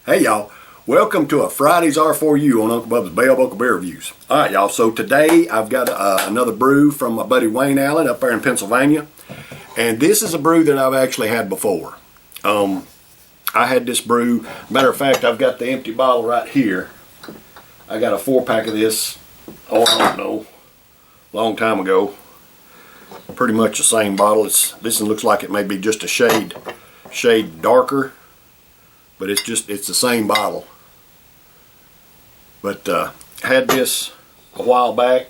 Hey y'all, welcome to a Friday's R4U on Uncle Bubba's Bell Buckle Beer Reviews. Alright y'all, so today I've got another brew from my buddy Wayne Allen up there in Pennsylvania. And this is a brew that I've actually had before. I had this brew, matter of fact, I've got the empty bottle right here. I got a 4-pack of this, I don't know, long time ago. Pretty much the same bottle. This one looks like it may be just a shade darker. But it's the same bottle. But had this a while back.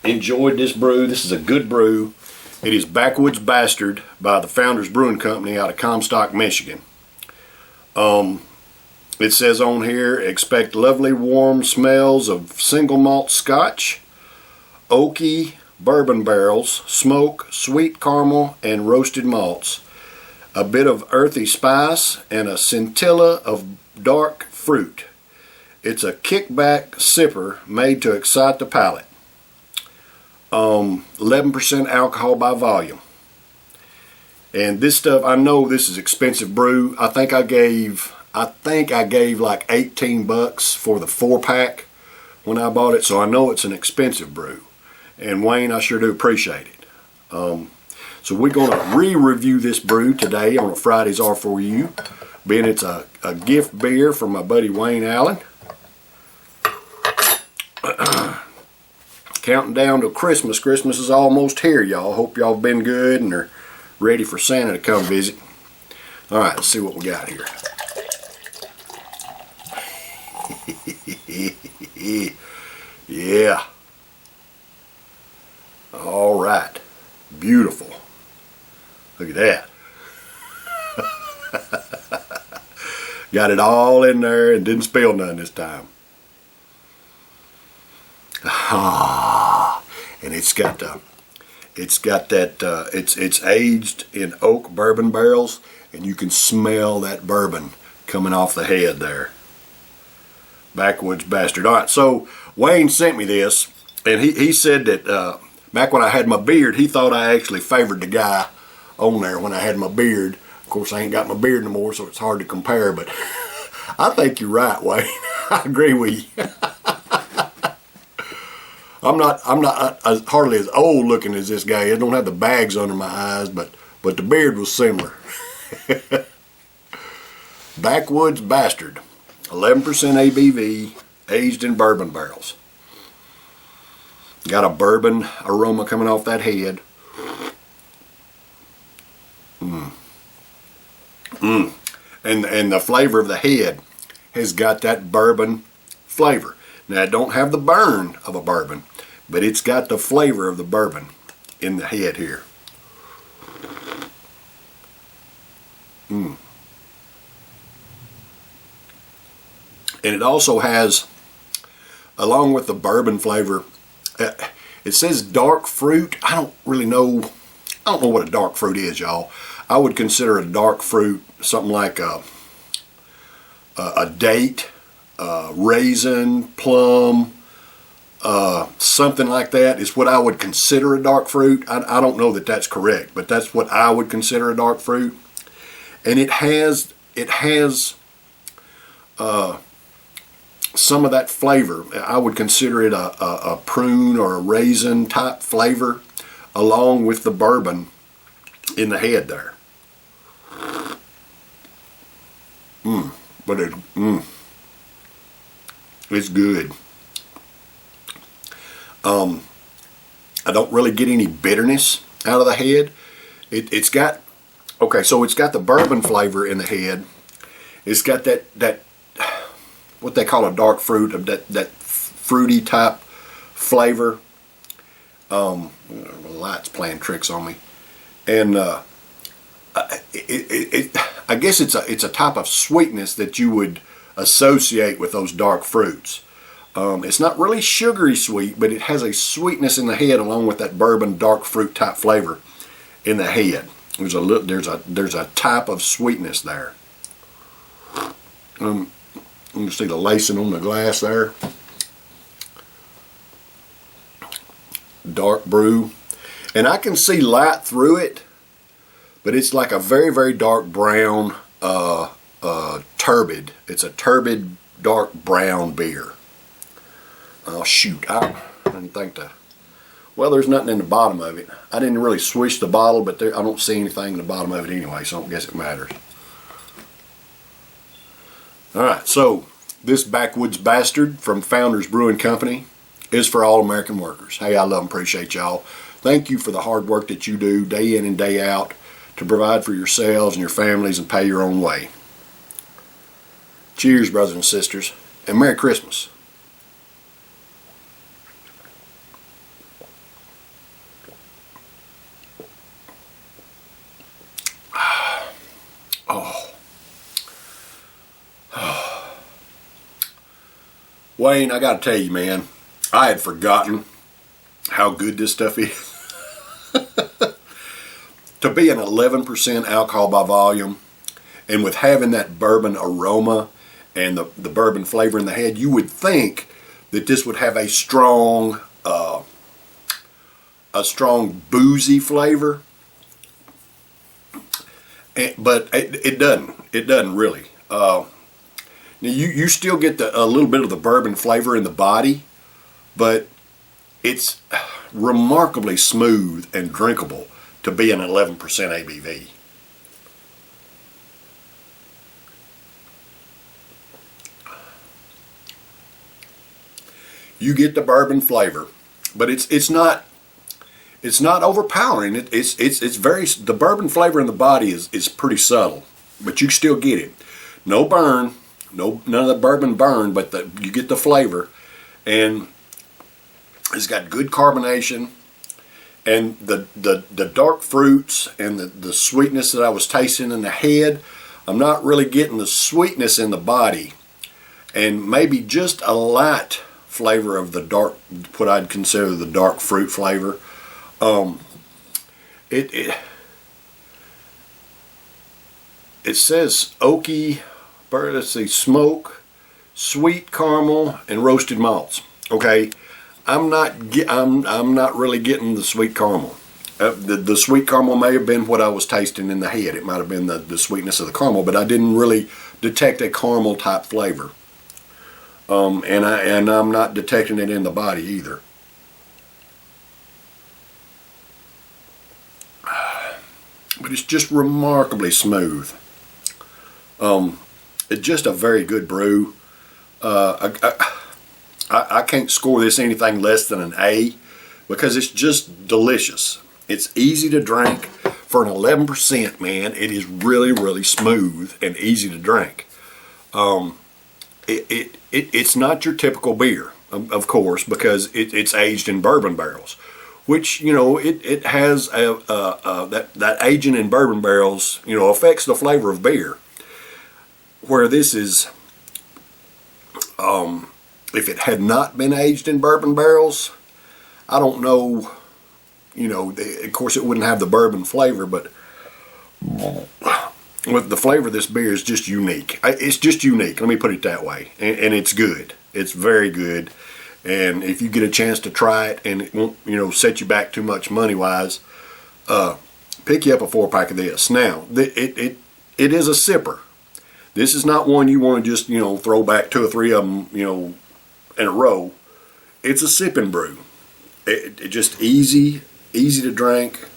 Enjoyed this brew. This is a good brew. It is Backwoods Bastard by the Founders Brewing Company out of Comstock, Michigan. It says on here, expect lovely warm smells of single malt scotch, oaky bourbon barrels, smoke, sweet caramel, and roasted malts. A bit of earthy spice and a scintilla of dark fruit. It's a kickback sipper made to excite the palate. 11% alcohol by volume. And this stuff, I know this is expensive brew. I think I gave like 18 bucks for the 4-pack when I bought it, so I know it's an expensive brew. And Wayne, I sure do appreciate it. So we're going to re-review this brew today on a Friday's R4U, being it's a gift beer from my buddy Wayne Allen. Counting down to Christmas. Christmas is almost here, y'all. Hope y'all been good and are ready for Santa to come visit. Alright, let's see what we got here. Yeah. Alright. Beautiful. Look at that. Got it all in there and didn't spill none this time. And it's aged in oak bourbon barrels, and you can smell that bourbon coming off the head there. Backwoods Bastard. All right, so Wayne sent me this, and he said that back when I had my beard, he thought I actually favored the guy on there when I had my beard. Of course, I ain't got my beard no more, so it's hard to compare, but I think you're right, Wayne. I agree with you. I'm not hardly as old looking as this guy. I don't have the bags under my eyes, but the beard was similar. Backwoods Bastard. 11% ABV, aged in bourbon barrels. Got a bourbon aroma coming off that head. And the flavor of the head has got that bourbon flavor. Now, it don't have the burn of a bourbon, but it's got the flavor of the bourbon in the head here. And it also has, along with the bourbon flavor, it says dark fruit. I don't know what a dark fruit is, y'all. I would consider a dark fruit something like a date, raisin, plum, something like that is what I would consider a dark fruit. I don't know that that's correct, but that's what I would consider a dark fruit. And it has some of that flavor. I would consider it a prune or a raisin type flavor, along with the bourbon in the head there. But it's good. I don't really get any bitterness out of the head. It's got the bourbon flavor in the head. It's got that what they call a dark fruit, of that fruity type flavor. The light's playing tricks on me, and I guess it's a type of sweetness that you would associate with those dark fruits. It's not really sugary sweet, but it has a sweetness in the head along with that bourbon dark fruit type flavor in the head. There's a type of sweetness there. You can see the lacing on the glass there. Dark brew, and I can see light through it, but it's like a very, very dark brown turbid. It's a turbid dark brown beer. Oh shoot, I didn't think to. Well, there's nothing in the bottom of it. I didn't really swish the bottle, but I don't see anything in the bottom of it anyway, so I don't guess it matters. Alright, so this Backwoods Bastard from Founders Brewing Company is for all American workers. Hey, I love and appreciate y'all. Thank you for the hard work that you do day in and day out to provide for yourselves and your families and pay your own way. Cheers, brothers and sisters, and Merry Christmas. Wayne, I gotta tell you, man, I had forgotten how good this stuff is. To be an 11% alcohol by volume, and with having that bourbon aroma and the bourbon flavor in the head, you would think that this would have a strong boozy flavor, but it doesn't. It doesn't really. Now you still get a little bit of the bourbon flavor in the body, but it's remarkably smooth and drinkable to be an 11% ABV. You get the bourbon flavor, but it's not overpowering. It's very, the bourbon flavor in the body is pretty subtle, but you still get it. No burn. No, none of the bourbon burn, but you get the flavor, and it's got good carbonation, and the dark fruits and the sweetness that I was tasting in the head. I'm not really getting the sweetness in the body, and maybe just a light flavor of the dark, what I'd consider the dark fruit flavor. It says oaky. Let's see, smoke, sweet caramel, and roasted malts. Okay, I'm not really getting the sweet caramel. The sweet caramel may have been what I was tasting in the head. It might have been the sweetness of the caramel, but I didn't really detect a caramel type flavor. And I'm not detecting it in the body either. But it's just remarkably smooth. It's just a very good brew. I can't score this anything less than an A because it's just delicious. It's easy to drink. For an 11%, man, it is really, really smooth and easy to drink. It's not your typical beer, of course, because it's aged in bourbon barrels, which, you know, it has that aging in bourbon barrels, you know, affects the flavor of beer. Where this is, if it had not been aged in bourbon barrels, I don't know, you know, of course it wouldn't have the bourbon flavor, but with the flavor of this beer is just unique. It's just unique, let me put it that way, and it's good. It's very good, and if you get a chance to try it and it won't, you know, set you back too much money-wise, pick you up a 4-pack of this. Now, it is a sipper. This is not one you want to just, you know, throw back 2 or 3 of them, you know, in a row. It's a sipping brew. It just easy to drink.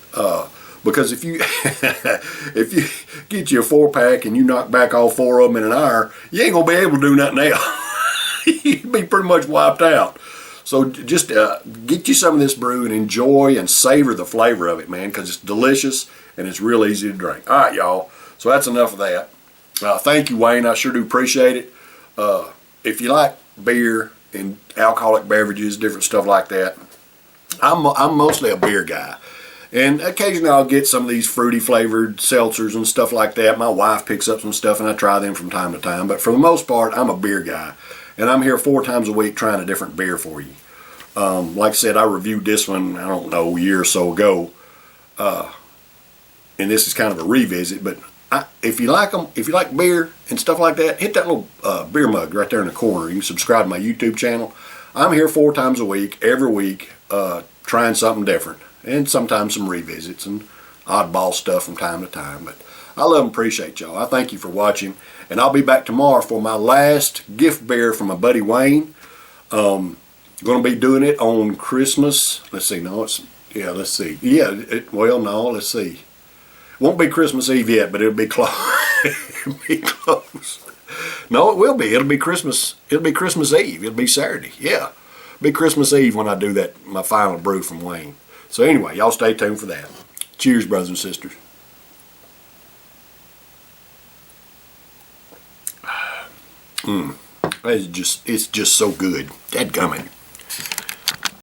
Because if you if you get you a 4-pack and you knock back all 4 of them in an hour, you ain't gonna be able to do nothing else. You'd be pretty much wiped out. So just get you some of this brew and enjoy and savor the flavor of it, man, because it's delicious and it's real easy to drink. All right, y'all. So that's enough of that. Thank you, Wayne. I sure do appreciate it. If you like beer and alcoholic beverages, different stuff like that, I'm mostly a beer guy. And occasionally I'll get some of these fruity flavored seltzers and stuff like that. My wife picks up some stuff and I try them from time to time. But for the most part, I'm a beer guy. And I'm here 4 times a week trying a different beer for you. Like I said, I reviewed this one, I don't know, a year or so ago. And this is kind of a revisit, but if you like them, if you like beer and stuff like that, hit that little beer mug right there in the corner. You can subscribe to my YouTube channel. I'm here 4 times a week, every week, trying something different. And sometimes some revisits and oddball stuff from time to time. But I love and appreciate y'all. I thank you for watching. And I'll be back tomorrow for my last gift beer from my buddy Wayne. Going to be doing it on Christmas. Let's see. No, it's, yeah, let's see. Yeah, well, no, let's see. Won't be Christmas Eve yet, but it'll be close. It'll be close. No, it will be. It'll be Christmas. It'll be Christmas Eve. It'll be Saturday. Yeah. It'll be Christmas Eve when I do that, my final brew from Wayne. So anyway, y'all stay tuned for that. Cheers, brothers and sisters. It's just so good. Dadgummit.